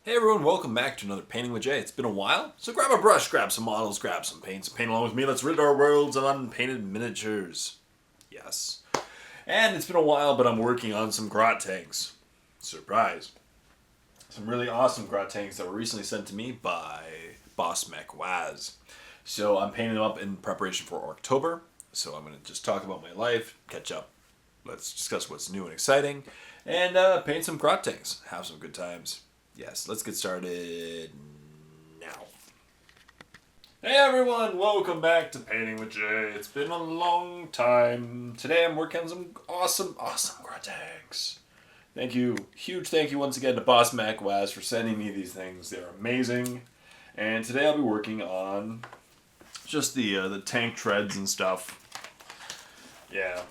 Hey everyone, welcome back to another Painting with Jay. It's been a while, so grab a brush, grab some models, grab some paints, and paint along with me. Let's rid our worlds of unpainted miniatures. Yes. And it's been a while, but I'm working on some Grot tanks. Surprise. Some really awesome Grot tanks that were recently sent to me by Boss Mech Waz. So I'm painting them up in preparation for October. So I'm going to just talk about my life, catch up. Let's discuss what's new and exciting, and paint some Grot tanks. Have some good times. Yes, let's get started now. Hey everyone, welcome back to Painting with Jay. It's been a long time. Today I'm working on some awesome Grot tanks. Thank you. Huge thank you once again to Boss Mac Waz for sending me these things. They're amazing. And today I'll be working on just the tank treads and stuff. Yeah,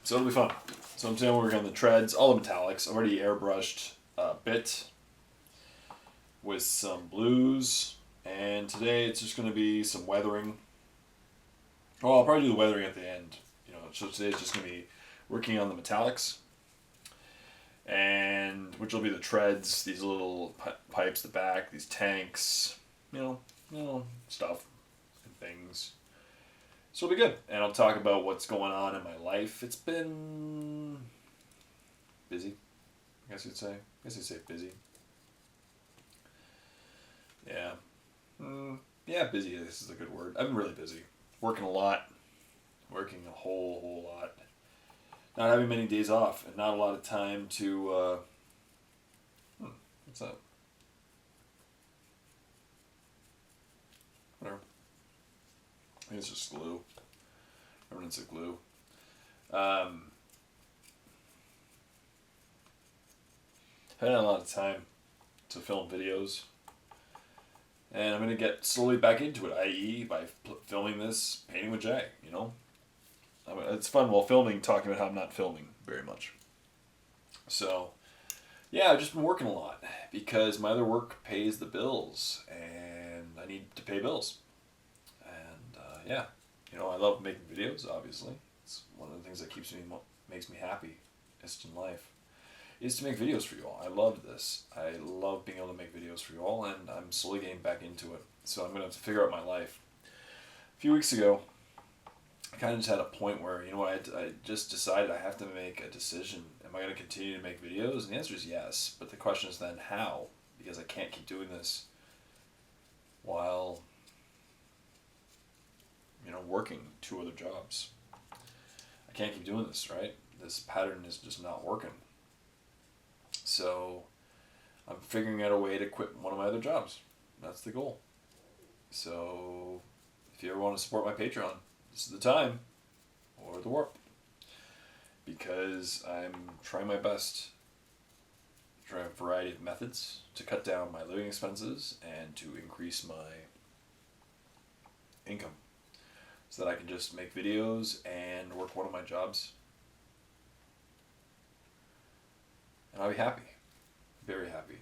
so it'll be fun. So I'm today working on the treads, all the metallics. I've already airbrushed a bit with some blues, and today it's just going to be some weathering. Well, I'll probably do the weathering at the end. So today's just going to be working on the metallics, and which will be the treads, these little pipes, the back, these tanks, stuff and things. So it'll be good, and I'll talk about what's going on in my life. It's been busy, I guess you'd say. Busy. Yeah. Yeah, busy is a good word. I'm really busy. Working a lot. Working a whole lot. Not having many days off, and not a lot of time to, what's that? Whatever. I think it's just glue. Remnants of glue. Haven't had a lot of time to film videos. And I'm going to get slowly back into it, i.e. by filming this Painting with Jay, It's fun while filming, talking about how I'm not filming very much. So, yeah, I've just been working a lot because my other work pays the bills, and I need to pay bills. And, yeah, I love making videos, obviously. It's one of the things that makes me happy in life. Is to make videos for you all. I love this. I love being able to make videos for you all, and I'm slowly getting back into it. So I'm going to have to figure out my life. A few weeks ago, I kind of just had a point where, I just decided I have to make a decision. Am I going to continue to make videos? And the answer is yes. But the question is then how? Because I can't keep doing this while, working 2 other jobs. I can't keep doing this, right? This pattern is just not working. So I'm figuring out a way to quit one of my other jobs. That's the goal. So if you ever want to support my Patreon, this is the time, or the warp. Because I'm trying my best, trying a variety of methods to cut down my living expenses and to increase my income. So that I can just make videos and work one of my jobs. And I'll be happy. Very happy.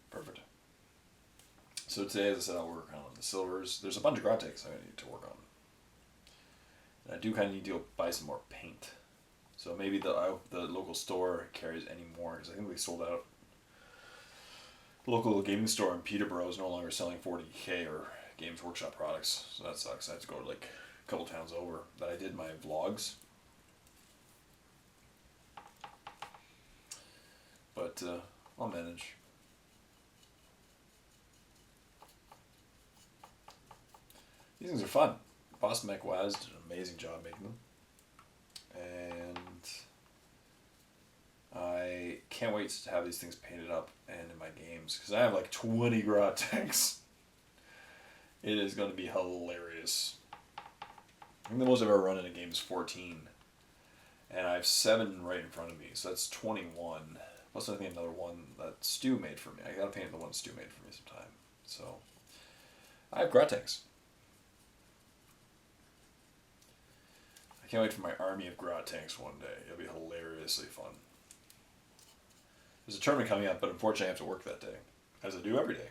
Perfect. So today, as I said, I'll work on the silvers. There's a bunch of Grot tanks I need to work on. And I do kind of need to go buy some more paint. So maybe the local store carries any more, because I think they sold out. The local gaming store in Peterborough is no longer selling 40K or Games Workshop products. So that sucks. I have to go to a couple towns over that I did my vlogs. But I'll manage. These things are fun. Boss Mech Waz did an amazing job making them. And I can't wait to have these things painted up and in my games. Because I have 20 Grot tanks. It is going to be hilarious. I think the most I've ever run in a game is 14. And I have 7 right in front of me. So that's 21. Plus I think another one that Stu made for me. I got to paint the one Stu made for me sometime. So I have Grot tanks. I can't wait for my army of Grot tanks one day. It'll be hilariously fun. There's a tournament coming up, but unfortunately I have to work that day, as I do every day.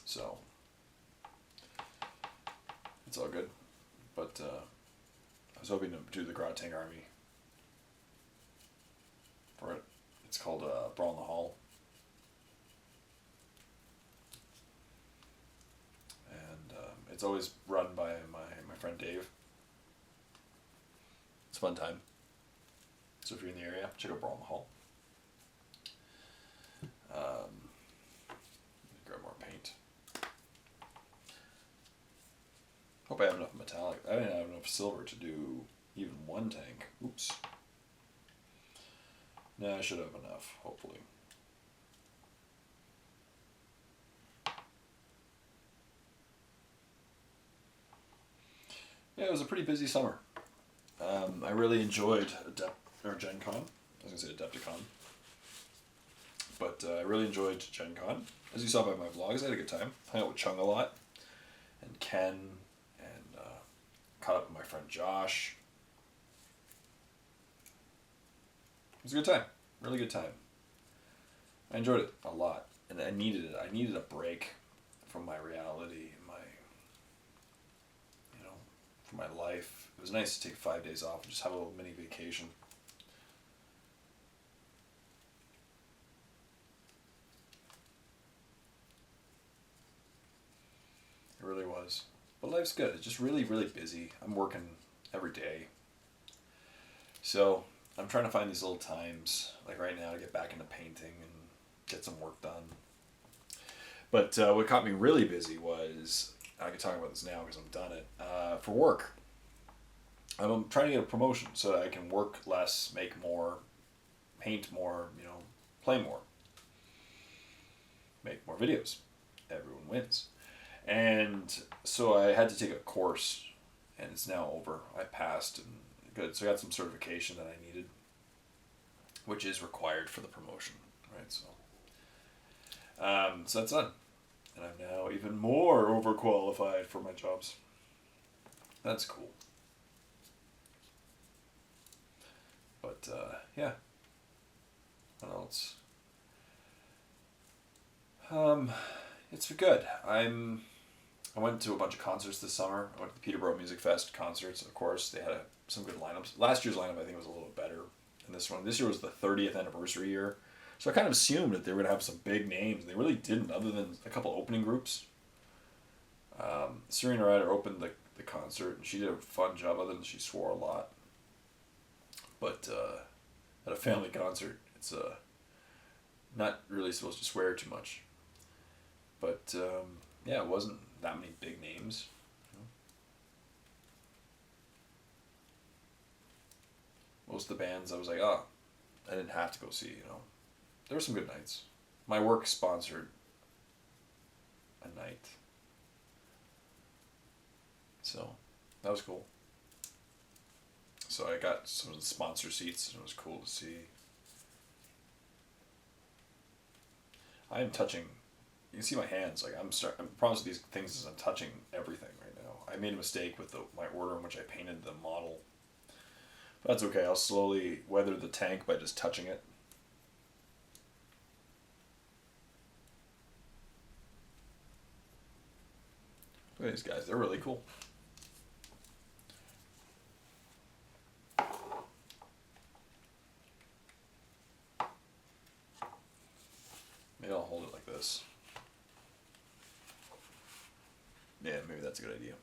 So, it's all good. But I was hoping to do the Grot tank army for it. It's called Brawl in the Hall. And it's always run by my friend Dave. It's a fun time. So if you're in the area, check out Brawl in the Hall. Grab more paint. Hope I have enough metallic. I didn't have enough silver to do even one tank. Oops. No, I should have enough, hopefully. Yeah, it was a pretty busy summer. I really enjoyed Gen Con. I was going to say Adepticon. But I really enjoyed Gen Con. As you saw by my vlogs, I had a good time. Hung out with Chung a lot. And Ken. And caught up with my friend Josh. It was a good time. Really good time. I enjoyed it a lot. And I needed it. I needed a break from my reality and my, from my life. It was nice to take 5 days off and just have a little mini vacation. It really was. But life's good. It's just really, really busy. I'm working every day. So I'm trying to find these little times, like right now, to get back into painting and get some work done. But what caught me really busy was, I can talk about this now because I've done it, for work. I'm trying to get a promotion so that I can work less, make more, paint more, play more, make more videos. Everyone wins. And so I had to take a course, and it's now over. I passed, and good. So I got some certification that I needed, which is required for the promotion, right? So that's done. And I'm now even more overqualified for my jobs. That's cool. But, yeah. What else? It's good. I went to a bunch of concerts this summer. I went to the Peterborough Music Fest concerts. Of course, they had some good lineups. Last year's lineup, I think, was a little bit better than this one. This year was the 30th anniversary year. So I kind of assumed that they were going to have some big names. They really didn't, other than a couple opening groups. Serena Ryder opened the concert, and she did a fun job, other than she swore a lot. But at a family concert, it's not really supposed to swear too much. But, yeah, it wasn't that many big names. Most of the bands, I was like, I didn't have to go see, There were some good nights. My work sponsored a night. So, that was cool. So I got some of the sponsor seats, and it was cool to see. I am touching... You can see my hands. Like I'm promised these things as I'm touching everything right now. I made a mistake with my order in which I painted the model. But that's okay. I'll slowly weather the tank by just touching it. Look at these guys. They're really cool. Maybe I'll hold it like this. Yeah, maybe that's a good idea.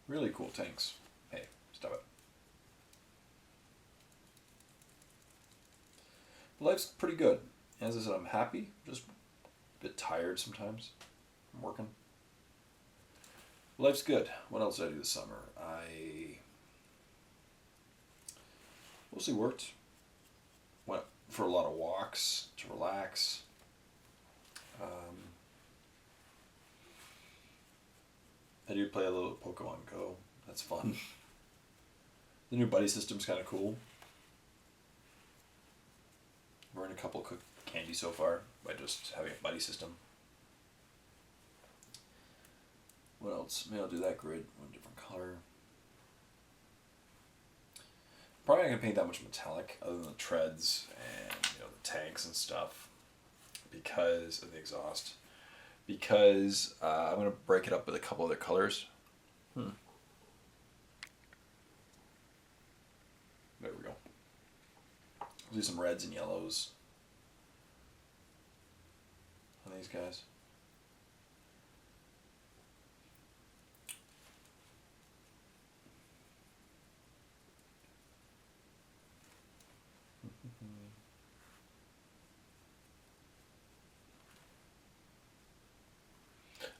Really cool tanks. Hey, stop it. Life's pretty good. As I said, I'm happy. Just a bit tired sometimes. I'm working. Life's good. What else did I do this summer? I mostly worked. Went for a lot of walks to relax. I do play a little Pokemon Go. That's fun. The new buddy system's kind of cool. We're in a couple handy so far by just having a buddy system. What else? Maybe I'll do that grid, one different color. Probably not gonna paint that much metallic, other than the treads and the tanks and stuff, because of the exhaust. Because I'm gonna break it up with a couple other colors. There we go. I'll do some reds and yellows on these guys.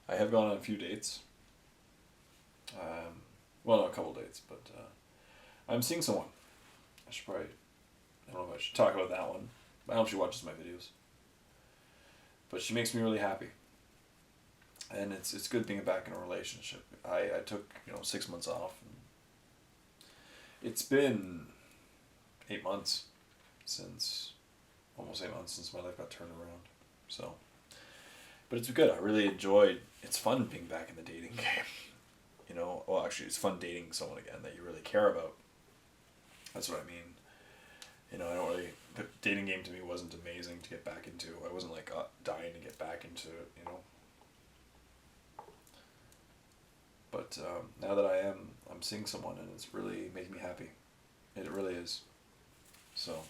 I have gone on a few dates. Well, not a couple dates, but I'm seeing someone. I should probably, I don't know if I should talk about that one. I don't know if she watches my videos. But she makes me really happy. And it's good being back in a relationship. I took 6 months off. And it's been 8 months almost 8 months since my life got turned around. So, but it's good. I really enjoyed. It's fun being back in the dating game. Well, actually, it's fun dating someone again that you really care about. That's what I mean. I don't really. The dating game to me wasn't amazing to get back into. I wasn't like dying to get back into it. But now that I'm seeing someone, and it's really making me happy. It really is. So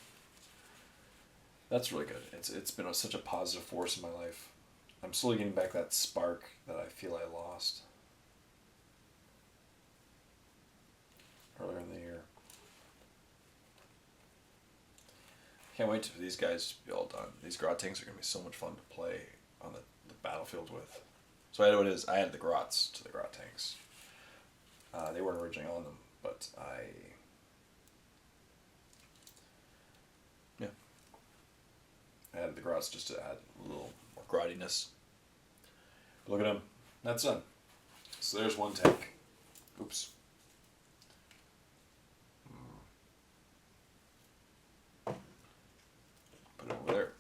that's really good. It's been such a positive force in my life. I'm slowly getting back that spark that I feel I lost earlier in the year. Can't wait for these guys to be all done. These Grot tanks are going to be so much fun to play on the battlefield with. So I know what it is. I added the Grots to the Grot tanks. They weren't originally on them, but I added the Grots just to add a little more Grottiness. But look at them. That's done. So there's one tank. Oops. Put it over there.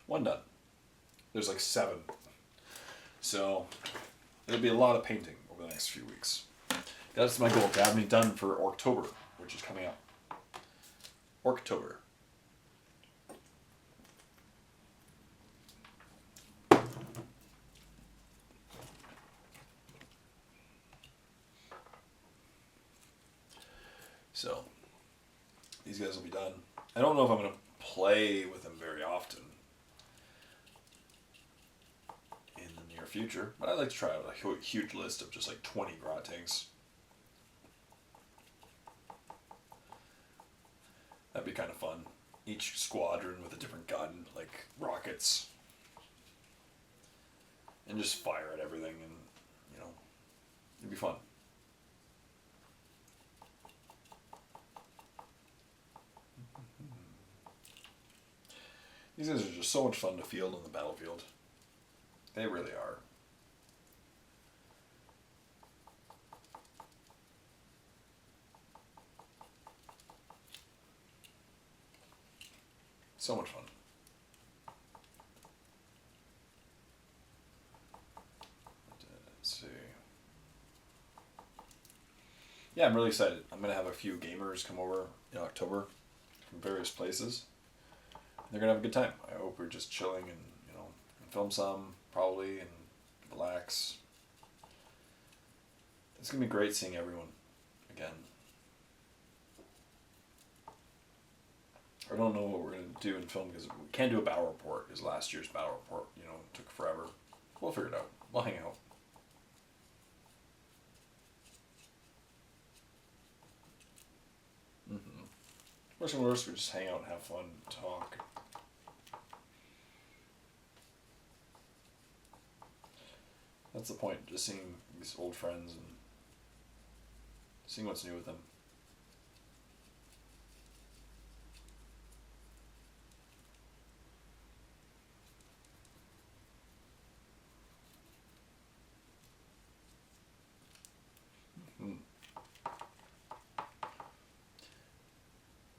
One done. There's like 7. So it'll be a lot of painting over the next few weeks. That's my goal, to have me done for October, which is coming up. October. So these guys will be done. I don't know if I'm going to play with them very often in the near future, but I'd like to try out a huge list of just like 20 Grot tanks. That'd be kind of fun. Each squadron with a different gun, like rockets, and just fire at everything, and it'd be fun. These guys are just so much fun to field on the battlefield. They really are. So much fun. Let's see. Yeah, I'm really excited. I'm going to have a few gamers come over in October from various places. They're going to have a good time. I hope we're just chilling and, film some, probably, and relax. It's going to be great seeing everyone again. I don't know what we're going to do in film because we can't do a battle report because last year's battle report, took forever. We'll figure it out. We'll hang out. Worst and worst, we just hang out and have fun, talk. That's the point, just seeing these old friends and seeing what's new with them.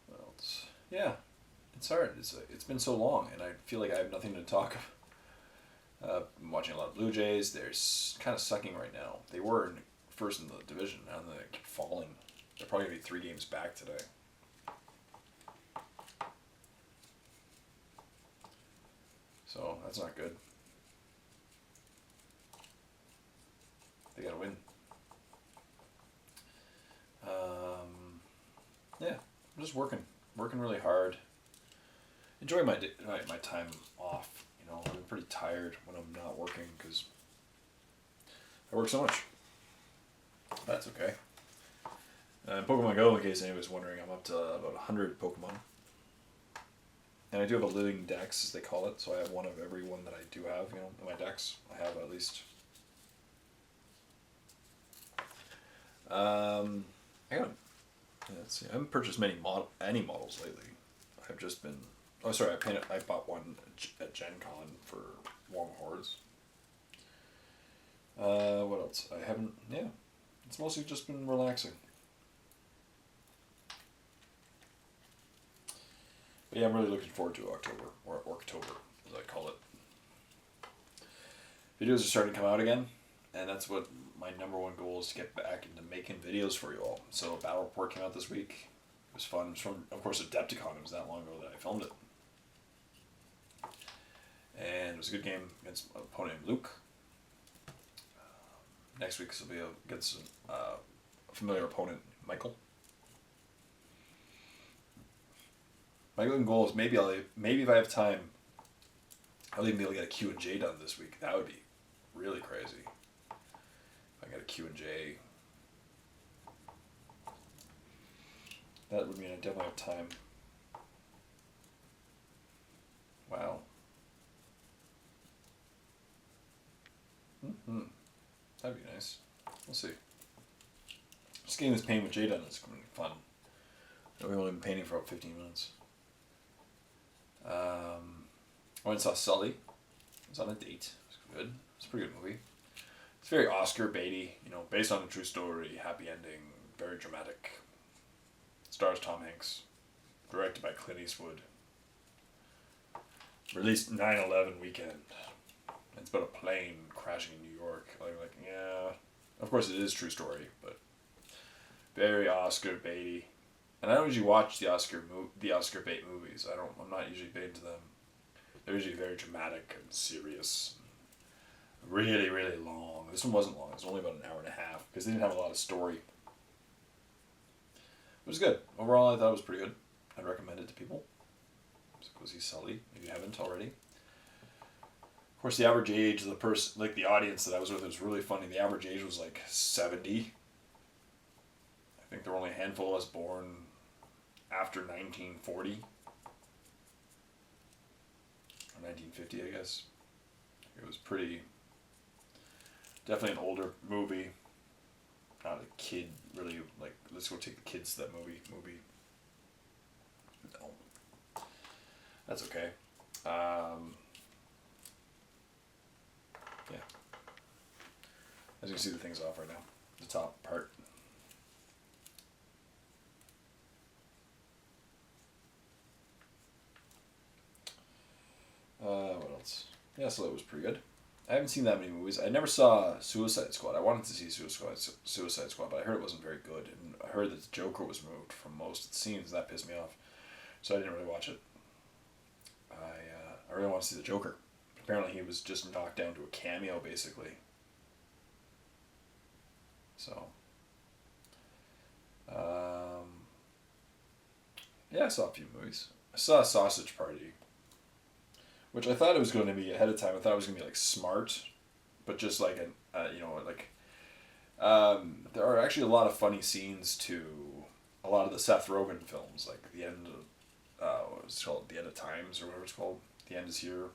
What else? Yeah, It's hard. It's been so long, and I feel like I have nothing to talk about. I'm watching a lot of Blue Jays. They're kind of sucking right now. They were first in the division, now they keep falling. They're probably going to be 3 games back today. So that's not good. They got to win. Yeah, I'm just working really hard. Enjoy my time off. You know, I'm pretty tired when I'm not working because I work so much. That's okay. Pokemon Go, in case anyone was wondering, I'm up to about 100 Pokemon. And I do have a living dex, as they call it, so I have one of every one that I do have, you know, in my dex. I have at least. Let's see. I haven't purchased any models lately. I've just been. Oh, sorry. I bought one at Gen Con for Long Hordes. What else? I haven't. Yeah, it's mostly just been relaxing. But yeah, I'm really looking forward to October, or October, as I call it. Videos are starting to come out again, and that's what my number one goal is, to get back into making videos for you all. So Battle Report came out this week. It was fun. It was from, of course, Adepticon. It was that long ago that I filmed it. And it was a good game against an opponent named Luke. Next week will be against a familiar opponent, Michael. My goal is maybe if I have time, I'll even be able to get a Q&J done this week. That would be really crazy. If I got a Q&J, that would mean I definitely have time. Wow. That'd be nice. We'll see. Just getting this paint with Jay done is going to be fun. We've only been painting for about 15 minutes. I went and saw Sully. I was on a date. It was good. It's a pretty good movie. It's very Oscar baity, you know, based on a true story, happy ending, very dramatic. Stars Tom Hanks. Directed by Clint Eastwood. Released 9/11 weekend. It's about a plane crashing in New York. Yeah, of course it is a true story, but very Oscar baity. And I don't usually watch the Oscar bait movies. I'm not usually big into them. They're usually very dramatic and serious. Really, really long. This one wasn't long. It was only about an hour and a half because they didn't have a lot of story. It was good. Overall, I thought it was pretty good. I'd recommend it to people. So go see Sully if you haven't already. Of course, the average age of the person, like the audience that I was with, was really funny. The average age was like 70. I think there were only a handful of us born after 1940. Or 1950, I guess. It was definitely an older movie. Not a kid, really, like, let's go take the kids to that movie. No. That's okay. Yeah. As you can see, the thing's off right now. The top part. What else? Yeah, so that was pretty good. I haven't seen that many movies. I never saw Suicide Squad. I wanted to see Suicide Squad, but I heard it wasn't very good. And I heard that the Joker was removed from most of the scenes, and that pissed me off. So I didn't really watch it. I really want to see the Joker. Apparently he was just knocked down to a cameo, basically. So, yeah, I saw a few movies. I saw Sausage Party, which I thought it was going to be ahead of time. I thought it was going to be like Smart, but just like there are actually a lot of funny scenes to a lot of the Seth Rogen films, like the end of, what was it called, The End of Times or whatever it's called. The End is Here.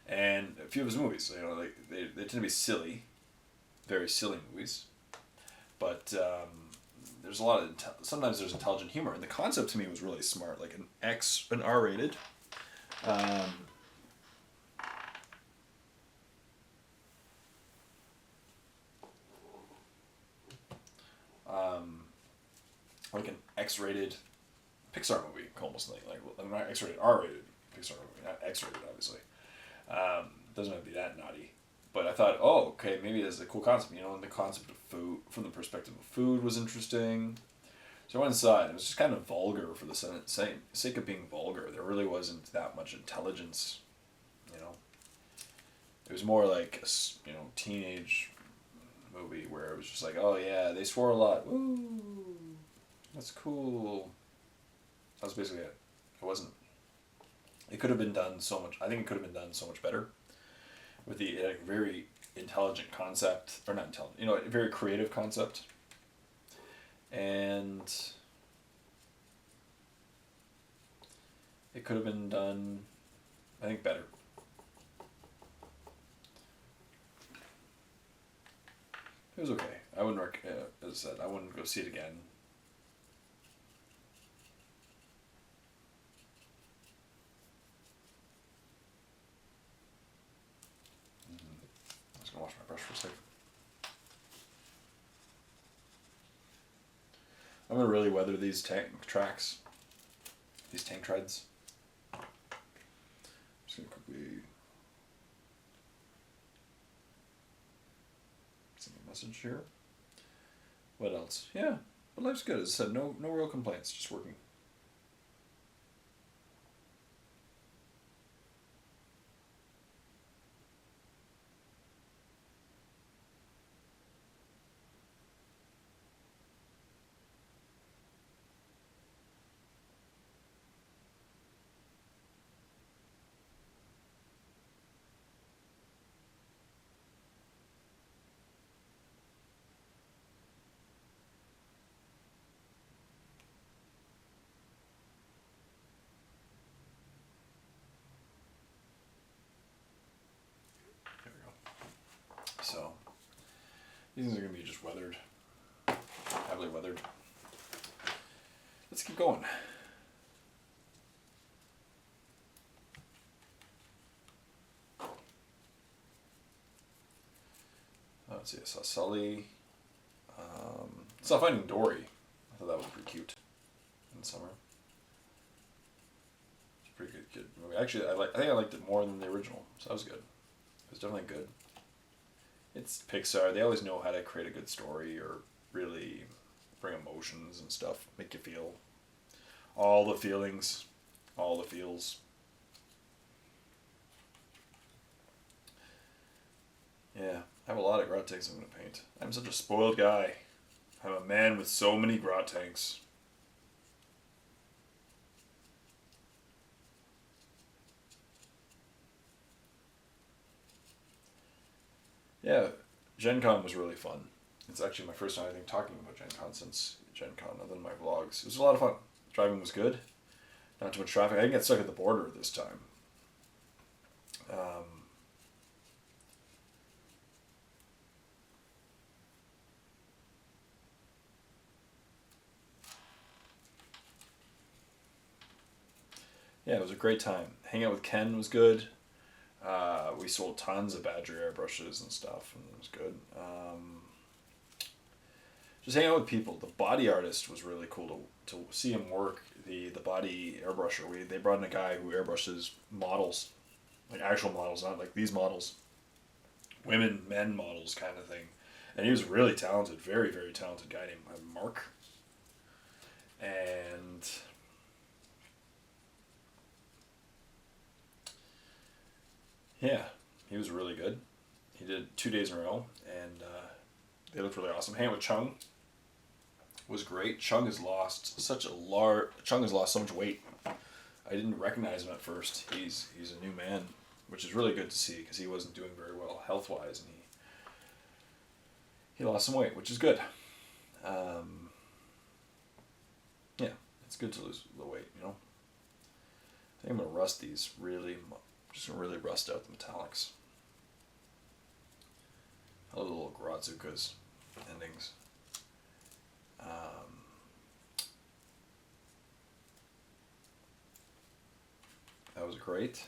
And a few of his movies, you know, like they tend to be silly, very silly movies, but there's a lot of sometimes there's intelligent humor, and the concept to me was really smart, like an R-rated. Like an X-rated Pixar movie, almost like not X-rated, R-rated Pixar movie, not X-rated, obviously. Doesn't have to be that naughty. But I thought, oh, okay, maybe it's a cool concept, you know, and the concept of food, from the perspective of food, was interesting. So I went inside. It was just kind of vulgar for the sake of being vulgar. There really wasn't that much intelligence, you know. It was more like a teenage movie where it was just like, oh yeah, they swore a lot. Woo, that's cool. That was basically it. It wasn't. It could have been done so much. I think it could have been done so much better, with the very intelligent concept, or not intelligent, you know, a very creative concept, and it could have been done, I think, better. It was okay. I wouldn't as I said, I wouldn't go see it again. I'm just gonna wash my brush for a second. I'm gonna really weather these tank tracks, these tank treads. I'm just gonna quickly send a message here. What else? Yeah, but life's good. As I said, no real complaints. Just working. There we go. So these things are gonna be just weathered, heavily weathered. Let's keep going. Let's see, I saw Sully. Saw Finding Dory. I thought that was pretty cute in the summer. It's a pretty good movie. Actually, I think I liked it more than the original, so that was good. It was definitely good. It's Pixar. They always know how to create a good story or really bring emotions and stuff, make you feel all the feelings, all the feels. Yeah, I have a lot of Grot tanks I'm going to paint. I'm such a spoiled guy. I'm a man with so many Grot tanks. Yeah, Gen Con was really fun. It's actually my first time, I think, talking about Gen Con since Gen Con, other than my vlogs. It was a lot of fun. Driving was good. Not too much traffic. I didn't get stuck at the border this time. Yeah, it was a great time. Hanging out with Ken was good. We sold tons of Badger airbrushes and stuff, and it was good. Just hanging out with people. The body artist was really cool to see him work. The body airbrusher. They brought in a guy who airbrushes models, like actual models, not like these models, women, men models kind of thing. And he was really talented, very, very talented guy named Mark. And yeah, he was really good. He did 2 days in a row, and they looked really awesome. Hanging with Chung was great. Chung has lost so much weight. I didn't recognize him at first. He's a new man, which is really good to see because he wasn't doing very well health wise, and he lost some weight, which is good. Yeah, it's good to lose the weight, you know. I think I'm gonna rust these really. Just gonna really rust out the metallics. I love the little Grotzuka's endings. That was great.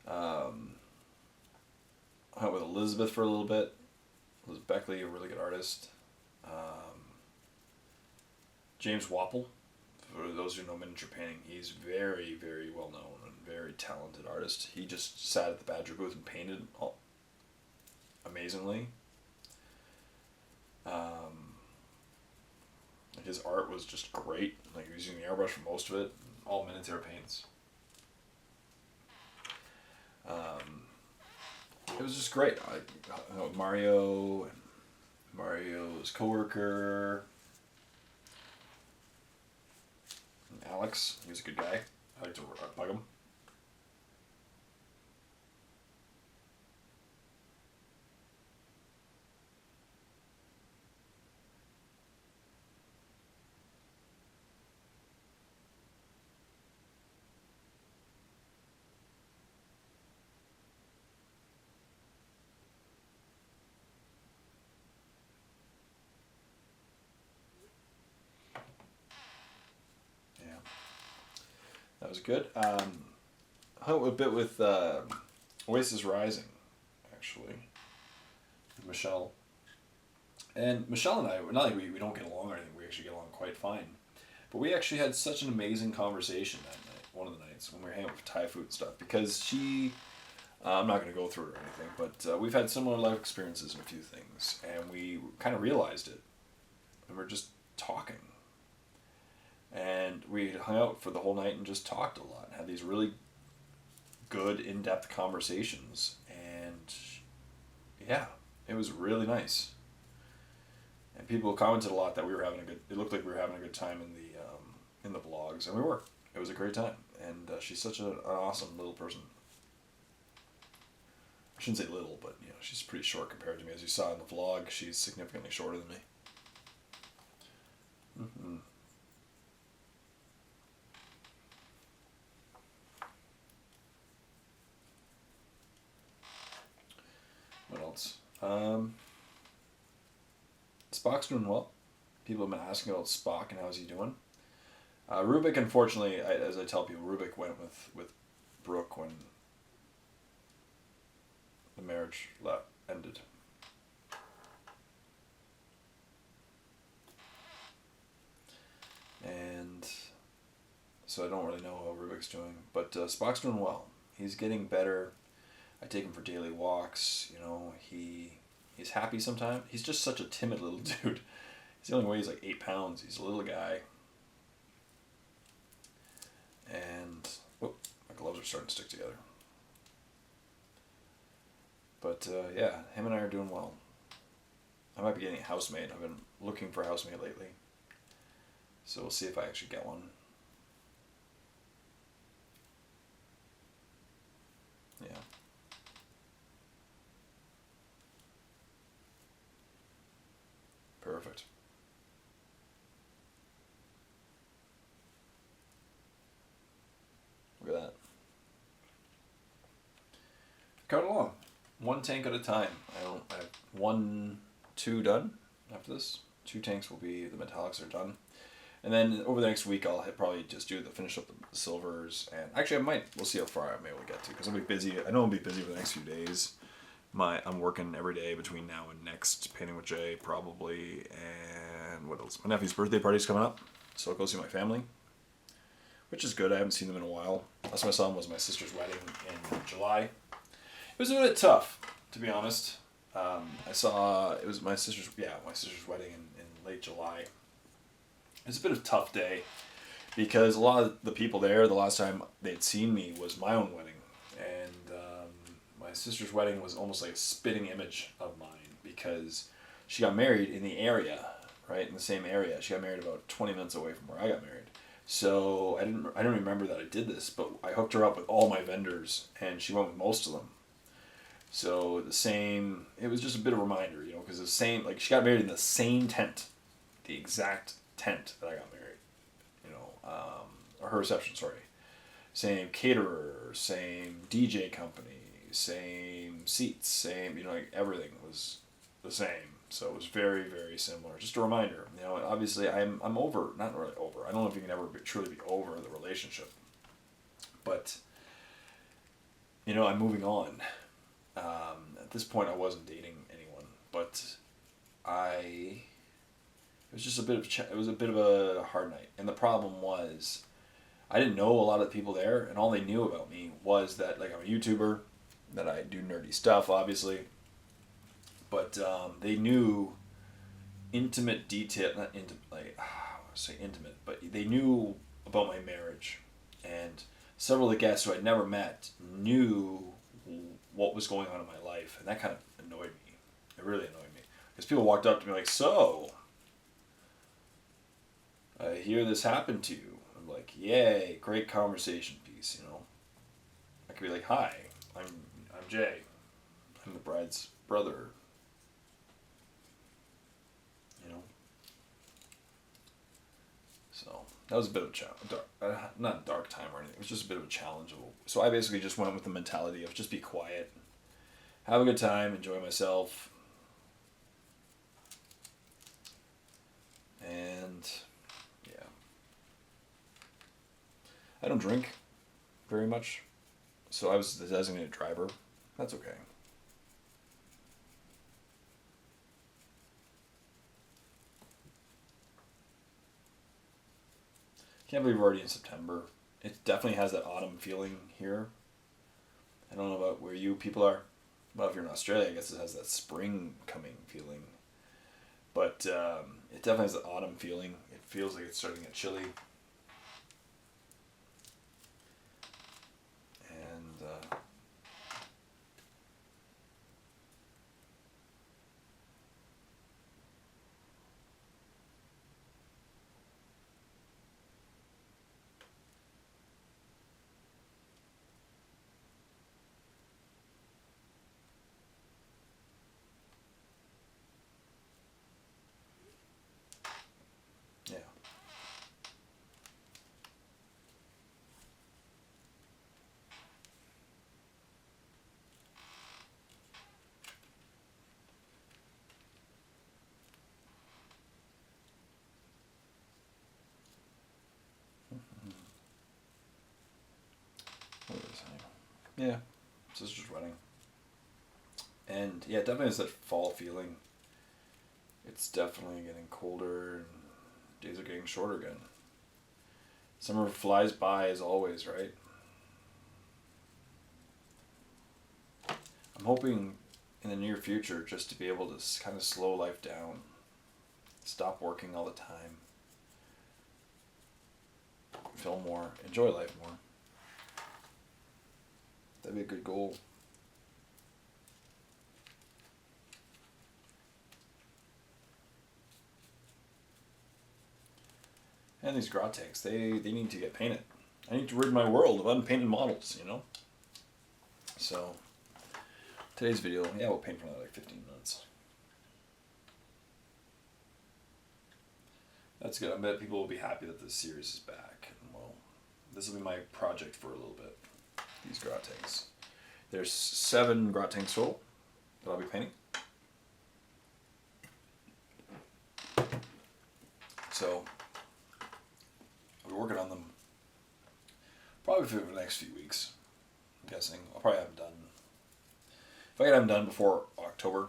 I went with Elizabeth for a little bit. Liz Beckley, a really good artist. James Wapple for those who know miniature painting, he's very, very well known and very talented artist. He just sat at the Badger booth and painted amazingly. His art was just great. Like, he was using the airbrush for most of it. All miniature paints. It was just great. Mario and Mario's coworker, and Alex. He was a good guy. I like to bug him. Yeah, that was good. Hung a bit with Oasis Rising, actually, with Michelle. And Michelle and I, not like we don't get along or anything, we actually get along quite fine. But we actually had such an amazing conversation that night, one of the nights, when we were hanging out with Thai food and stuff. Because she, I'm not going to go through it or anything, but we've had similar life experiences in a few things. And we kind of realized it. And we're just talking. And we hung out for the whole night and just talked a lot. And had these really good, in-depth conversations. And yeah, it was really nice. And people commented a lot that we were having a good. It looked like we were having a good time in the vlogs, and we were. It was a great time, and she's such an awesome little person. I shouldn't say little, but she's pretty short compared to me. As you saw in the vlog, she's significantly shorter than me. Mm-hmm. What else? Spock's doing well. People have been asking about Spock and how's he doing. Rubik, unfortunately, as I tell people, Rubik went with Brooke when the marriage ended. And so I don't really know how Rubik's doing. But Spock's doing well. He's getting better. I take him for daily walks. He's happy sometimes. He's just such a timid little dude. He only weighs like 8 pounds. He's a little guy. And my gloves are starting to stick together. But yeah, him and I are doing well. I might be getting a housemate. I've been looking for a housemate lately. So we'll see if I actually get one. Yeah. Perfect. Look at that. Cut along. One tank at a time. I have 2 done after this. 2 tanks will be, the metallics are done. And then over the next week, I'll probably just finish up the silvers. And actually, we'll see how far I'm able to get to. Because I'll be busy. I know I'll be busy for the next few days. I'm working every day between now and next, painting with Jay, probably. And what else? My nephew's birthday party's coming up. So I'll go see my family. Which is good. I haven't seen them in a while. Last time I saw them was my sister's wedding in July. It was a bit tough, to be honest. It was my sister's wedding in late July. It was a bit of a tough day because a lot of the people there, the last time they'd seen me was my own wedding. And my sister's wedding was almost like a spitting image of mine because she got married in the area, right, in the same area. She got married about 20 minutes away from where I got married. So I don't remember that I did this, but I hooked her up with all my vendors, and she went with most of them. So it was just a bit of a reminder, because she got married in the same tent, the exact tent that I got married, or her reception, sorry. Same caterer, same DJ company, same seats, same, everything was the same. So it was very, very similar. Just a reminder, obviously I'm not really over. I don't know if you can ever truly be over the relationship. But, I'm moving on. At this point I wasn't dating anyone, but I It was just a bit of it was a bit of a hard night, and the problem was I didn't know a lot of the people there, and all they knew about me was that like I'm a YouTuber, that I do nerdy stuff, obviously, but they knew intimate detail, not intimate, like I want to say intimate, but they knew about my marriage, and several of the guests who I'd never met knew what was going on in my life, and that kind of annoyed me. It really annoyed me because people walked up to me like, "So, I hear this happened to you." I'm like, "Yay, great conversation piece," you know. I could be like, "Hi, I'm Jay. I'm the bride's brother." You know. So that was a bit of a challenge. Not a dark time or anything. It was just a bit of a challenge. So I basically just went with the mentality of just be quiet, have a good time, enjoy myself, and yeah. I don't drink very much, so I was the designated driver. That's okay. Can't believe we're already in September. It definitely has that autumn feeling here. I don't know about where you people are. Well, if you're in Australia, I guess it has that spring coming feeling. But it definitely has the autumn feeling. It feels like it's starting to get chilly. And yeah. What was I saying? Yeah. Sister's wedding. And yeah, it definitely has that fall feeling. It's definitely getting colder and days are getting shorter again. Summer flies by as always, right? I'm hoping in the near future just to be able to kind of slow life down, stop working all the time, film more, enjoy life more. That'd be a good goal. And these Grot tanks, they need to get painted. I need to rid my world of unpainted models, you know? So, today's video, yeah, we'll paint for another like 15 minutes. That's good. I bet people will be happy that this series is back. And well, this will be my project for a little bit. These Grot tanks. There's 7 Grot tanks total that I'll be painting. So, I'll be working on them probably for the next few weeks. I'm guessing. I'll probably have them done. If I get them done before October,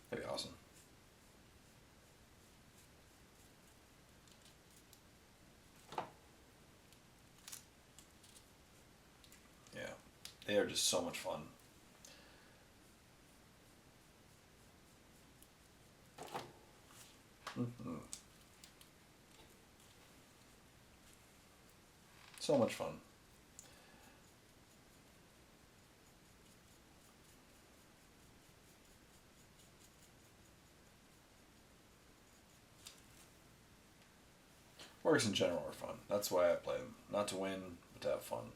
that'd be awesome. Yeah, they are just so much fun. Mm-hmm. So much fun. Orcs in general are fun. That's why I play them. Not to win, but to have fun.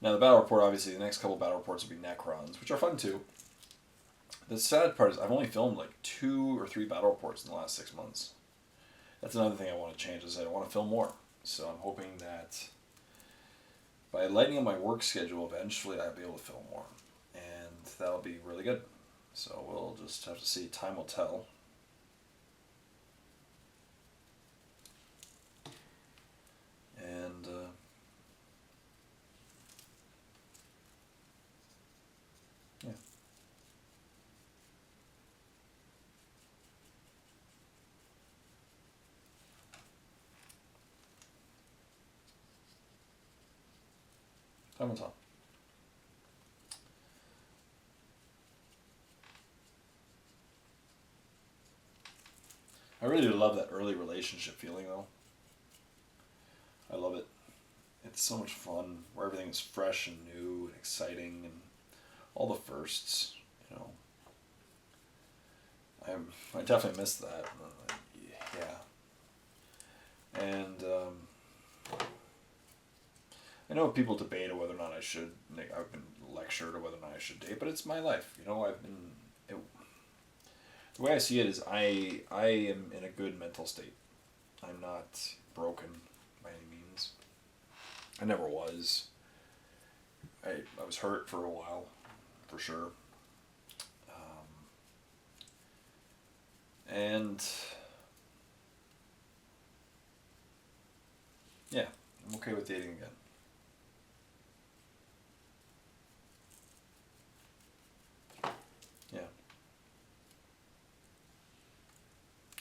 Now the battle report, obviously, the next couple battle reports will be Necrons, which are fun too. The sad part is I've only filmed like 2 or 3 battle reports in the last 6 months. That's another thing I want to change is I want to film more. So I'm hoping that by lightening up my work schedule, eventually I'll be able to film more. And that'll be really good. So we'll just have to see. Time will tell. And yeah. Come on, Tom. I really love that early relationship feeling, though. I love it. It's so much fun, where everything is fresh and new and exciting, and all the firsts. You know, I definitely miss that. Yeah, and I know people debate whether or not I should. I've been lectured or whether or not I should date, but it's my life. You know, the way I see it is I am in a good mental state. I'm not broken by any means. I never was. I was hurt for a while, for sure. And yeah, I'm okay with dating again. Yeah.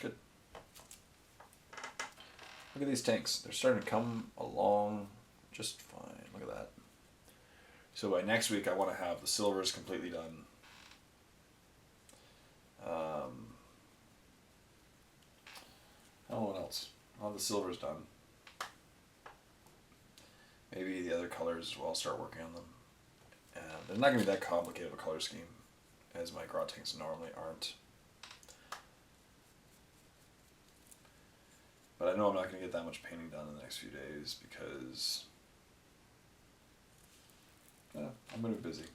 Good. Look at these tanks. They're starting to come along just fine. Look at that. So by next week, I want to have the silvers completely done. I don't know what else. I'll have the silvers done. Maybe the other colors as well, start working on them. And they're not going to be that complicated of a color scheme as my Grot tanks normally aren't. But I know I'm not going to get that much painting done in the next few days because I'm going to be busy.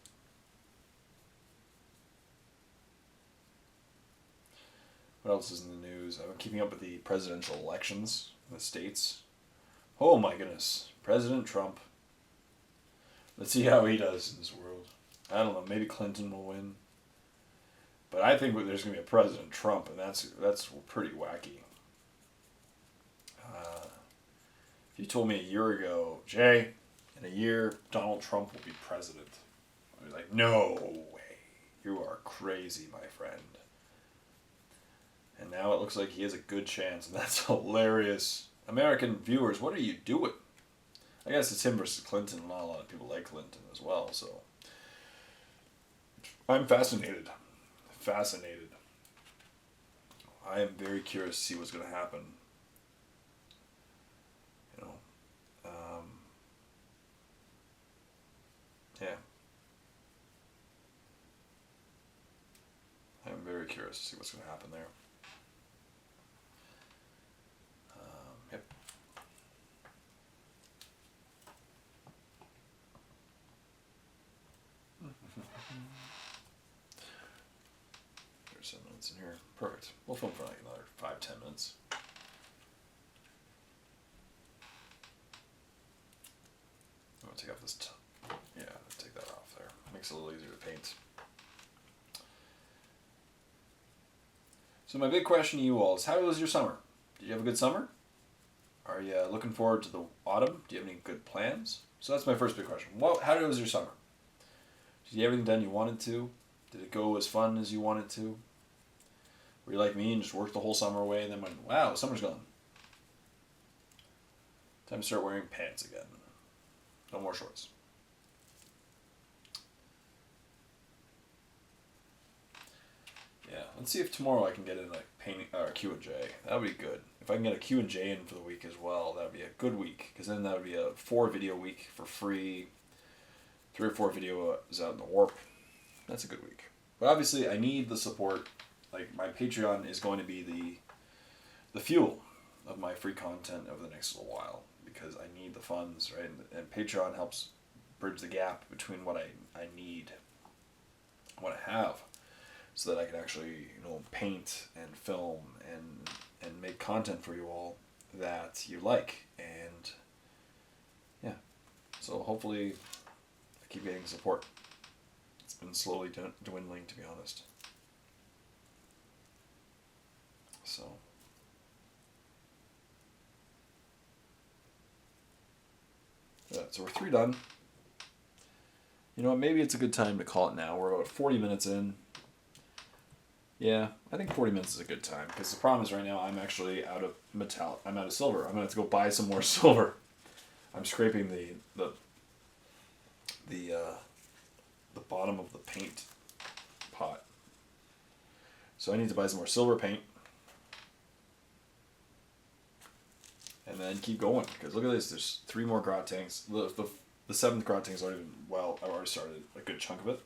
What else is in the news? I've been keeping up with the presidential elections in the States. Oh my goodness. President Trump. Let's see how he does in this world. I don't know. Maybe Clinton will win. But I think there's going to be a President Trump, and that's pretty wacky. If you told me a year ago, Jay, in a year, Donald Trump will be president, I'd be like, no way. You are crazy, my friend. And now it looks like he has a good chance, and that's hilarious. American viewers, what are you doing? I guess it's him versus Clinton, and not a lot of people like Clinton as well, so. I'm fascinated. Fascinated. I am very curious to see what's going to happen. You know, yeah. I'm very curious to see what's going to happen there. Yep. There's 7 minutes in here. Perfect. We'll film for like another 5-10 minutes. I'm going to take off this yeah, take that off there. Makes it a little easier to paint. So my big question to you all is, how was your summer? Did you have a good summer? Are you looking forward to the autumn? Do you have any good plans? So that's my first big question. How was your summer? Did you get everything done you wanted to? Did it go as fun as you wanted to? Were you like me and just worked the whole summer away and then went, wow, summer's gone. Time to start wearing pants again. No more shorts. Yeah, let's see if tomorrow I can get in a painting Q&J. That would be good. If I can get a Q&J in for the week as well, that would be a good week. Because then that would be a 4 video week for free. 3 or 4 videos out in the warp. That's a good week. But obviously I need the support. Like, my Patreon is going to be the fuel of my free content over the next little while. Because I need the funds, right? And Patreon helps bridge the gap between what I need, what I have, so that I can actually, paint and film and make content for you all that you like. And yeah, so hopefully I keep getting support. It's been slowly dwindling, to be honest. So yeah, so we're 3 done. You know what, maybe it's a good time to call it now. We're about 40 minutes in. Yeah, I think 40 minutes is a good time, because the problem is right now I'm actually out of I'm out of silver. I'm going to have to go buy some more silver. I'm scraping the the bottom of the paint pot. So I need to buy some more silver paint. And then keep going, because look at this, there's 3 more Grot tanks. The 7th Grot tank is already, well, I've already started a good chunk of it.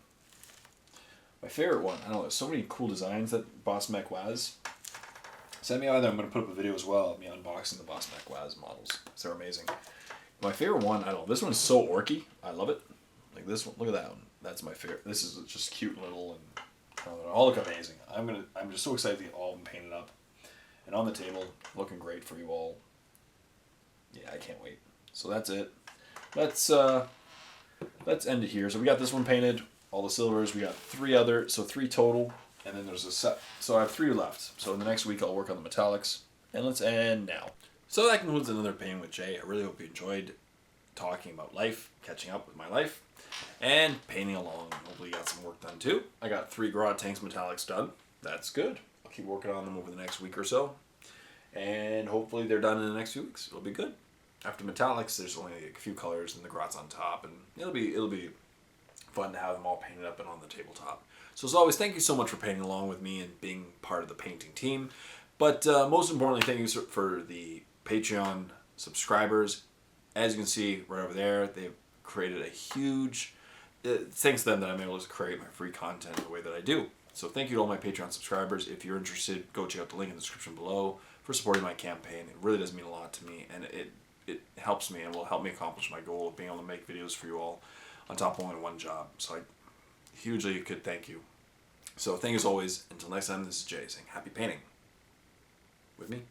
My favorite one, I don't know, there's so many cool designs that Boss Mech Waz. Send me either, I'm going to put up a video as well of me unboxing the Boss Mech Waz models, because they're amazing. My favorite one, I don't know, this one's so orky, I love it. Like this one, look at that one, that's my favorite. This is just cute little, and they all look amazing. I'm just so excited to get all of them painted up. And on the table, looking great for you all. Yeah, I can't wait. So that's it. Let's end it here. So we got this one painted, all the silvers. We got 3 total, and then there's a set. So I have 3 left. So in the next week I'll work on the metallics. And let's end now. So that concludes another Painting with Jay. I really hope you enjoyed talking about life, catching up with my life, and painting along. Hopefully you got some work done too. I got 3 Grot tanks metallics done. That's good. I'll keep working on them over the next week or so. And hopefully they're done in the next few weeks. It'll be good. After metallics, there's only a few colors and the Grot's on top, and it'll be fun to have them all painted up and on the tabletop. So as always, thank you so much for painting along with me and being part of the painting team. But most importantly, thank you for the Patreon subscribers. As you can see right over there, they've created a huge, thanks to them that I'm able to create my free content the way that I do. So thank you to all my Patreon subscribers. If you're interested, go check out the link in the description below for supporting my campaign. It really does mean a lot to me, and it helps me and will help me accomplish my goal of being able to make videos for you all on top of only one job. So I hugely could thank you. So thank you as always. Until next time, this is Jay saying happy painting with me.